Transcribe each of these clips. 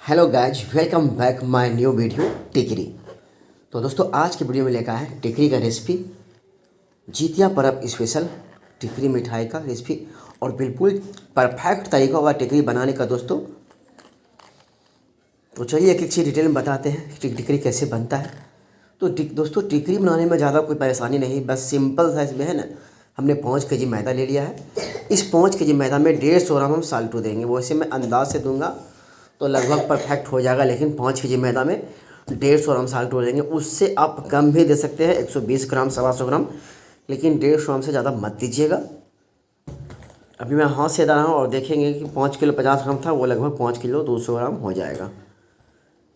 Hello guys, welcome back my new video टिकरी। तो दोस्तों, आज की वीडियो में लेकर आए हैं टिकरी का रेसिपी। जितिया पर्व स्पेशल टिकरी मिठाई का रेसिपी और बिल्कुल परफेक्ट तरीका होगा टिकरी बनाने का दोस्तों। तो चलिए एक एक चीज़ डिटेल में बताते हैं कि टिकरी कैसे बनता है। तो दोस्तों, टिकरी बनाने में ज़्यादा कोई परेशानी नहीं, बस सिंपल सा इसमें है ना। हमने 5 kg मैदा ले लिया है। इस 5 kg मैदा में 150 ग्राम हम साल्टू देंगे। वैसे मैं अंदाज से दूंगा तो लगभग परफेक्ट हो जाएगा, लेकिन 5 kg मैदा में 150 ग्राम साल्टू देंगे। उससे आप कम भी दे सकते हैं, 120 ग्राम 125 ग्राम, लेकिन 150 ग्राम से ज़्यादा मत दीजिएगा। अभी मैं हाथ से डाला हूँ और देखेंगे कि 5 किलो 50 ग्राम था, वो लगभग 5 किलो 200 ग्राम हो जाएगा।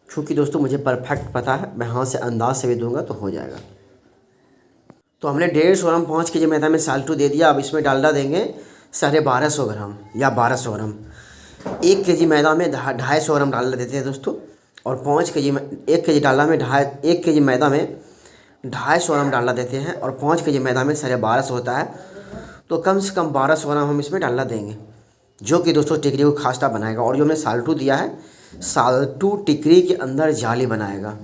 क्योंकि दोस्तों मुझे परफेक्ट पता है, मैं हाथ से अंदाज से भी दूंगा तो हो जाएगा। तो हमने 150 ग्राम 5 kg मैदा में साल्टू दे दिया। अब इसमें डालडा देंगे 1250 ग्राम या 1200 ग्राम। 1 kg मैदा में 250 ग्राम डालडा देते हैं दोस्तों। और 5 kg में 1 kg डालडा में 1 kg मैदा में 250 ग्राम डालडा देते हैं। और 5 kg मैदा में 1250 होता है, तो कम से कम 1200 ग्राम हम इसमें डालडा देंगे, जो कि दोस्तों टिकरी को खास्ता बनाएगा। और जो हमने साल्टू दिया है, साल्टू टिकरी के अंदर जाली बनाएगा।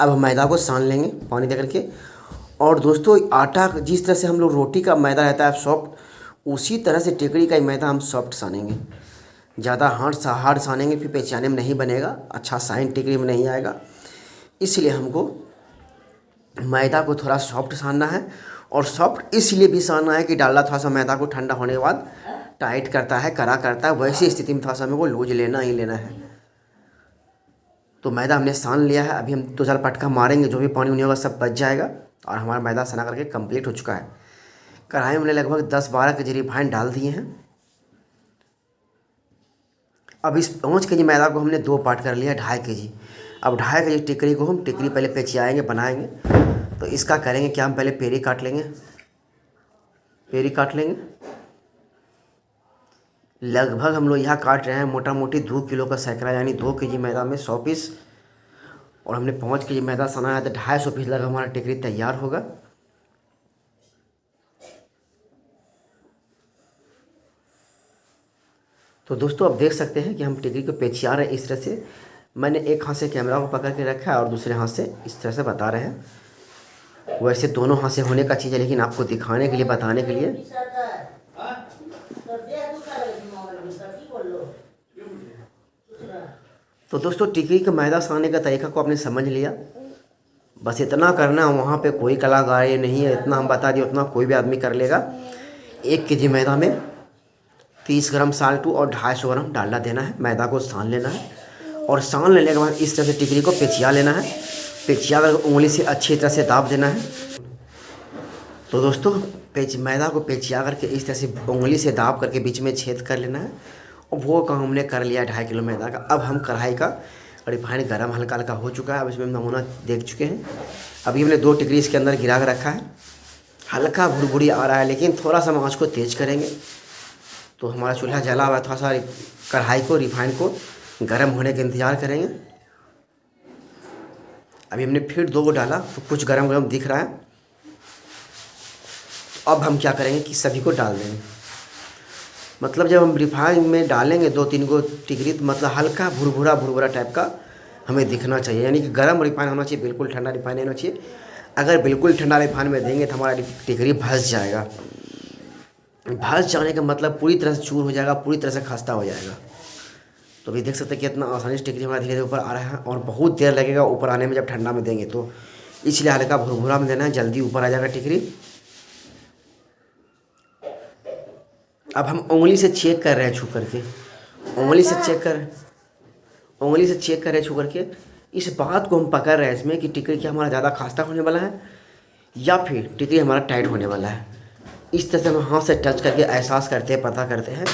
अब हम मैदा को सान लेंगे पानी दे करके। और दोस्तों, आटा जिस तरह से हम लोग रोटी का मैदा रहता है सॉफ्ट, उसी तरह से टिकरी का ही मैदा हम सॉफ्ट सानेंगे। ज़्यादा हार्ड सानेंगे फिर पेचाने में नहीं बनेगा, अच्छा साइन टिकरी में नहीं आएगा। इसलिए हमको मैदा को थोड़ा सॉफ्ट सानना है। और सॉफ्ट इसलिए भी सानना है कि डालडा थोड़ा सा मैदा को ठंडा होने के बाद टाइट करता है, कड़ा करता है। वैसी स्थिति में थोड़ा सा हमें को लूज लेना ही लेना है। तो मैदा हमने सान लिया है। अभी हम 2-4 पटका मारेंगे, जो भी पानी उनी होगा सब बच जाएगा। और हमारा मैदा सना करके कंप्लीट हो चुका है। कढ़ाई में हमने लगभग 10-12 kg रिफाइंड डाल दिए हैं। अब इस 5 kg मैदा को हमने 2 पार्ट कर लिया, 2.5 kg। अब 2.5 kg टिकरी को हम टिकरी पहले पेचियाएँगे, बनाएंगे। तो इसका करेंगे क्या, हम पहले पेरी काट लेंगे। लगभग हम लोग यहाँ काट रहे हैं मोटा मोटी 2 किलो का सैकड़ा, यानी 2 kg मैदा में 100 पीस। और हमने 5 kg मैदा सना है, तो 250 पीस लगा हमारा टिकरी तैयार होगा। तो दोस्तों, आप देख सकते हैं कि हम टिकरी को पेचिया रहे हैं इस तरह से। मैंने एक हाथ से कैमरा को पकड़ के रखा है और दूसरे हाथ से इस तरह से बता रहे हैं। वैसे दोनों हाथ से होने का चीज़ है, लेकिन आपको दिखाने के लिए, बताने के लिए। तो दोस्तों, टिकरी के मैदा सानने का तरीका को आपने समझ लिया। बस इतना करना, वहाँ पे कोई कलाकारी नहीं है, इतना हम बता दिए, उतना कोई भी आदमी कर लेगा। 1 kg मैदा में 30 ग्राम साल्टू और 250 ग्राम डालडा देना है। मैदा को सान लेना है और सान लेने के बाद इस तरह से टिकरी को पेचिया लेना है। पेचिया कर उंगली से अच्छी तरह से दाब देना है। तो दोस्तों, मैदा को पेचिया करके इस तरह से उंगली से दाब करके बीच में छेद कर लेना है। और वो काम हमने कर लिया 2.5 किलो मैदा का। अब हम कढ़ाई का रिफाइंड गर्म हल्का हल्का हो चुका है। अब इसमें नमूना देख चुके हैं। अभी हमने 2 टिकरी इसके अंदर गिरा कर रखा है। हल्का भुरभुरी आ रहा है, लेकिन थोड़ा सा आँच को तेज़ करेंगे। तो हमारा चूल्हा जला हुआ है, थोड़ा सा कढ़ाई को, रिफाइंड को गर्म होने का इंतज़ार करेंगे। अभी हमने फिर 2 को डाला, तो कुछ गर्म गर्म दिख रहा है। अब हम क्या करेंगे कि सभी को डाल देंगे। मतलब जब हम रिफाइंड में डालेंगे 2-3 को टिकरी, तो मतलब हल्का भुरभुरा टाइप का हमें दिखना चाहिए। यानी कि गर्म रिफाइंड होना चाहिए, बिल्कुल ठंडा रिफाइंड नहीं होना चाहिए। अगर बिल्कुल ठंडा रिफाइंड में देंगे तो हमारा टिकरी भस जाएगा। भस जाने का मतलब पूरी तरह से चूर हो जाएगा, पूरी तरह से खस्ता हो जाएगा। तो अभी देख सकते हैं कि इतना आसानी से टिकरी हमारा धीरे धीरे ऊपर आ रहा है। और बहुत देर लगेगा ऊपर आने में जब ठंडा में देंगे तो, इसलिए हल्का भुरभुरा में देना है, जल्दी ऊपर आ जाएगा टिकरी। अब हम उंगली से चेक कर रहे हैं छू करके, उंगली से चेक कर रहे हैं छू करके। इस बात को हम पकड़ रहे हैं इसमें कि टिकरी क्या हमारा ज़्यादा खास्ता होने वाला है या फिर टिकरी हमारा टाइट होने वाला है। इस तरह से हम हाथ से टच करके एहसास करते हैं, पता करते हैं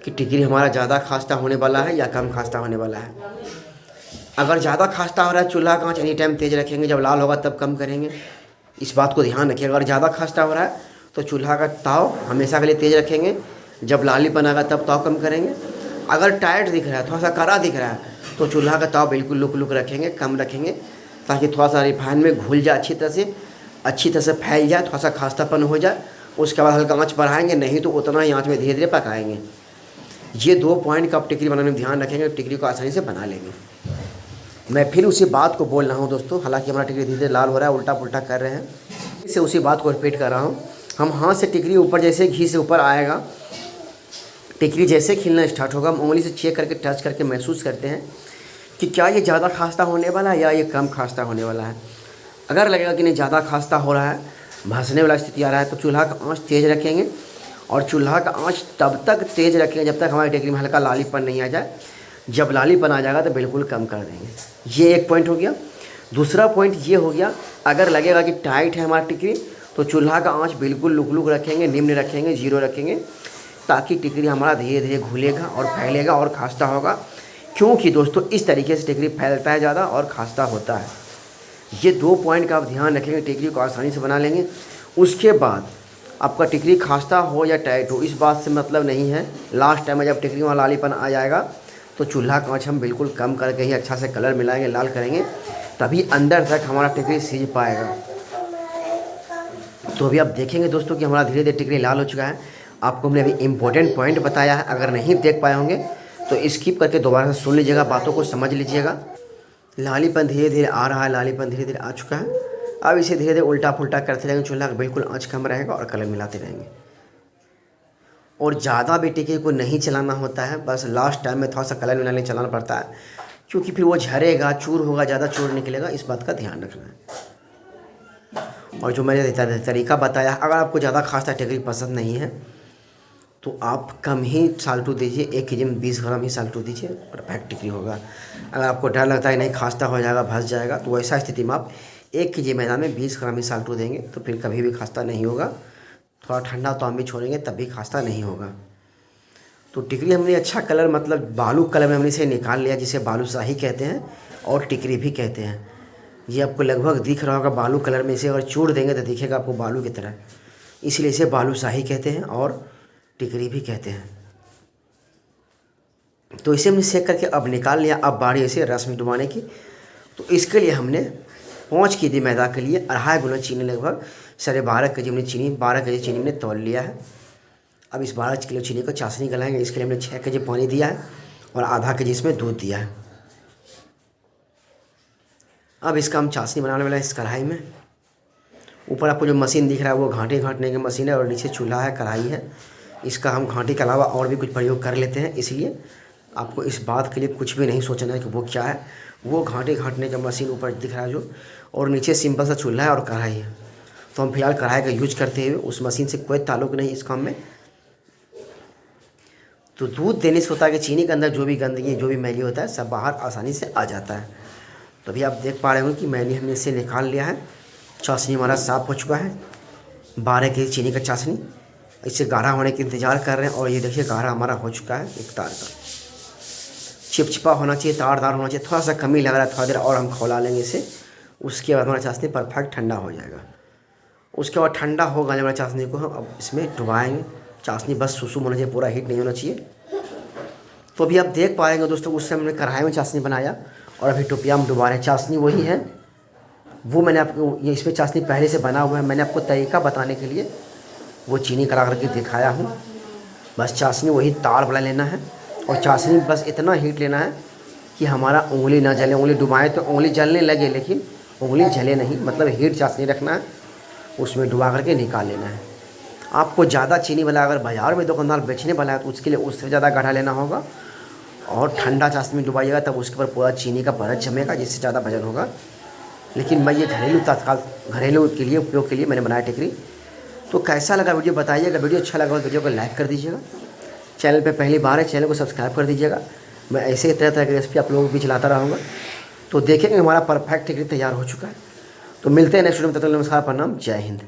कि टिकरी हमारा ज़्यादा खास्ता होने वाला है या कम खास्ता होने वाला है। अगर ज़्यादा खास्ता हो रहा है, चूल्हा का आंच एनी टाइम तेज़ रखेंगे, जब लाल होगा तब कम करेंगे। इस बात को ध्यान रखिए। अगर ज़्यादा खास्ता हो रहा है तो चूल्हा का ताव हमेशा के लिए तेज़ रखेंगे, जब लाली बनाएगा तब ताव कम करेंगे। अगर टाइट दिख रहा है, थोड़ा सा कड़ा दिख रहा है, तो चूल्हा का ताव बिल्कुल लुक रखेंगे, कम रखेंगे, ताकि थोड़ा सा रिफाइंड में घुल जाए, अच्छी तरह से फैल जाए, थोड़ा सा खास्तापन हो जाए। उसके बाद हल्का आँच बढ़ाएंगे, नहीं तो उतना ही आँच में धीरे धीरे पकाएंगे। ये 2 पॉइंट का आप टिकरी बनाने में ध्यान रखेंगे, टिकरी को आसानी से बना लेंगे। मैं फिर उसी बात को बोल रहा हूँ दोस्तों, हालांकि हमारा टिकरी धीरे धीरे लाल हो रहा है, उल्टा पुल्टा कर रहे हैं, इससे उसी बात को रिपीट कर रहा हूँ। हम हाथ से टिकरी ऊपर, जैसे घी से ऊपर आएगा, टिकरी जैसे खिलना स्टार्ट होगा, हम उंगली से चेक करके टच करके महसूस करते हैं कि क्या ये ज़्यादा खास्ता होने वाला है या ये कम खास्ता होने वाला है। अगर लगेगा कि नहीं ज़्यादा खास्ता हो रहा है, भंसने वाला स्थिति आ रहा है, तो चूल्हा का आँच तेज़ रखेंगे। और चूल्हा का आँच तब तक तेज़ रखेंगे जब तक हमारी टिकरी में हल्का लालीपन नहीं आ जाए। जब लालीपन आ जाएगा तो बिल्कुल कम कर देंगे। ये एक पॉइंट हो गया। दूसरा पॉइंट ये हो गया, अगर लगेगा कि टाइट है हमारी टिकरी तो चूल्हा का आँच बिल्कुल लुक रखेंगे, निम्न रखेंगे, 0 रखेंगे, ताकि टिकरी हमारा धीरे धीरे घुलेगा और फैलेगा और खास्ता होगा। क्योंकि दोस्तों इस तरीके से टिकरी फैलता है ज़्यादा और खास्ता होता है। ये 2 पॉइंट का आप ध्यान रखेंगे, टिकरी को आसानी से बना लेंगे। उसके बाद आपका टिकरी खास्ता हो या टाइट हो, इस बात से मतलब नहीं है। लास्ट टाइम में जब टिकरी में लालीपन आ जाएगा तो चूल्हा का आँच हम बिल्कुल कम करके ही अच्छा से कलर मिलाएंगे, लाल करेंगे, तभी अंदर तक हमारा टिकरी सीज पाएगा। तो अभी आप देखेंगे दोस्तों कि हमारा धीरे धीरे टिकरी लाल हो चुका है। आपको हमने अभी इम्पोर्टेंट पॉइंट बताया है, अगर नहीं देख पाए होंगे तो स्किप करके दोबारा से सुन लीजिएगा, बातों को समझ लीजिएगा। लालीपन धीरे धीरे आ रहा है, लालीपन धीरे धीरे आ चुका है। अब इसे धीरे धीरे उल्टा पुल्टा करते रहेंगे, चूल्हा का बिल्कुल आँच कम रहेगा और कलर मिलाते रहेंगे। और ज़्यादा भी टिकरी को नहीं चलाना होता है, बस लास्ट टाइम में थोड़ा सा कलर मिलाने चलाना पड़ता है, क्योंकि फिर वो झरेगा, चूर होगा, ज़्यादा चूर निकलेगा, इस बात का ध्यान रखना है। और जो मैंने तरीका बताया, अगर आपको ज़्यादा खास्ता टिकरी पसंद नहीं है तो आप कम ही साल्टू दीजिए, 1 केजी में 20 ग्राम ही साल्टू दीजिए, परफेक्ट टिकरी होगा। अगर आपको डर लगता है नहीं खास्ता हो जाएगा, भस जाएगा, तो वैसा स्थिति में आप 1 केजी मैदा में 20 ग्राम ही साल्टू देंगे तो फिर कभी भी खास्ता नहीं होगा। थोड़ा ठंडा तो हम भी छोड़ेंगे तब भी खास्ता नहीं होगा। तो टिकरी हमने अच्छा कलर, मतलब बालू कलर में हमने इसे निकाल लिया, जिसे बालूशाही कहते हैं और टिकरी भी कहते हैं। ये आपको लगभग दिख रहा होगा बालू कलर में। इसे अगर चूड़ देंगे तो दिखेगा आपको बालू की तरह, इसलिए इसे बालूशाही कहते हैं और टिकरी भी कहते हैं। तो इसे हमने सेक करके अब निकाल लिया। अब बारी इसे रस में डुबाने की। तो इसके लिए हमने 5 केजी मैदा के लिए 2.5 गुना चीनी, लगभग 12.5 केजी हमने चीनी, 12 केजी चीनी हमने तौल लिया है। अब इस 12 किलो चीनी को चाशनी गलाएंगे। इसके लिए हमने 6 केजी पानी दिया है और आधा केजी इसमें दूध दिया है। अब इसका हम चाशनी बनाने वाला है इस कढ़ाई में। ऊपर आपको जो मशीन दिख रहा है वो घाटे घाटने की मशीन है और नीचे चूल्हा है, कढ़ाई है। इसका हम घाटी के अलावा और भी कुछ प्रयोग कर लेते हैं, इसलिए आपको इस बात के लिए कुछ भी नहीं सोचना है कि वो क्या है। वो घाटे घाटने का मशीन ऊपर दिख रहा है जो, और नीचे सिंपल सा चूल्हा है और कढ़ाई है। तो हम फिलहाल कढ़ाई का यूज करते हुए उस मशीन से कोई ताल्लुक़ नहीं इस काम में। तो दूध देने से होता है कि चीनी के अंदर जो भी गंदगी, जो भी मैली होता है, सब बाहर आसानी से आ जाता है। तो अभी आप देख पा रहे होंगे कि मैली हमने इसे निकाल लिया है। चाशनी हमारा साफ़ हो चुका है। 12 केजी चीनी का चाशनी, इससे गाढ़ा होने के इंतज़ार कर रहे हैं। और ये देखिए गाढ़ा हमारा हो चुका है, एक तार का। चिपचिपा होना चाहिए, तारदार होना चाहिए। थोड़ा सा कमी लग रहा है, थोड़ा देर और हम खौला लेंगे इसे। उसके बाद हमारा चाशनी परफेक्ट ठंडा हो जाएगा। उसके बाद ठंडा होगा हमारा चाशनी को हम अब इसमें डुबाएंगे। चाशनी बस सुसुम होना चाहिए, पूरा हीट नहीं होना चाहिए। तो अभी आप देख पाएंगे दोस्तों, उस समय हमने कढ़ाई में चाशनी बनाया और अभी टोपिया में डुबा रहे हैं। चाशनी वही है, वो मैंने आपको, ये इसमें चाशनी पहले से बना हुआ है। मैंने आपको तरीका बताने के लिए वो चीनी करा करके दिखाया हूँ। बस चाशनी वही तार वाला लेना है और चाशनी बस इतना हीट लेना है कि हमारा उंगली ना जले। उंगली डुबाएं तो उंगली जलने लगे लेकिन उंगली जले नहीं, मतलब हीट चाशनी रखना है, उसमें डुबा करके निकाल लेना है। आपको ज़्यादा चीनी वाला अगर बाज़ार में दुकानदार बेचने वाला है तो उसके लिए उससे ज़्यादा गाढ़ा लेना होगा और ठंडा चाशनी में डुबाइएगा तब उसके ऊपर पूरा चीनी का परत जमेगा, जिससे ज़्यादा वजन होगा। लेकिन मैं ये घरेलू के लिए उपयोग के लिए मैंने बनाया टिकरी। तो कैसा लगा वीडियो बताइएगा। वीडियो अच्छा लगा तो वीडियो को लाइक कर दीजिएगा। चैनल पे पहली बार है, चैनल को सब्सक्राइब कर दीजिएगा। मैं ऐसे ही तरह तरह की रेसिपी आप लोगों को भी चलाता रहूँगा। तो देखेंगे हमारा परफेक्ट टिकरी तैयार हो चुका है। तो मिलते हैं नेक्स्ट वीडियो में। तब तक नमस्कार, प्रणाम, जय हिंद।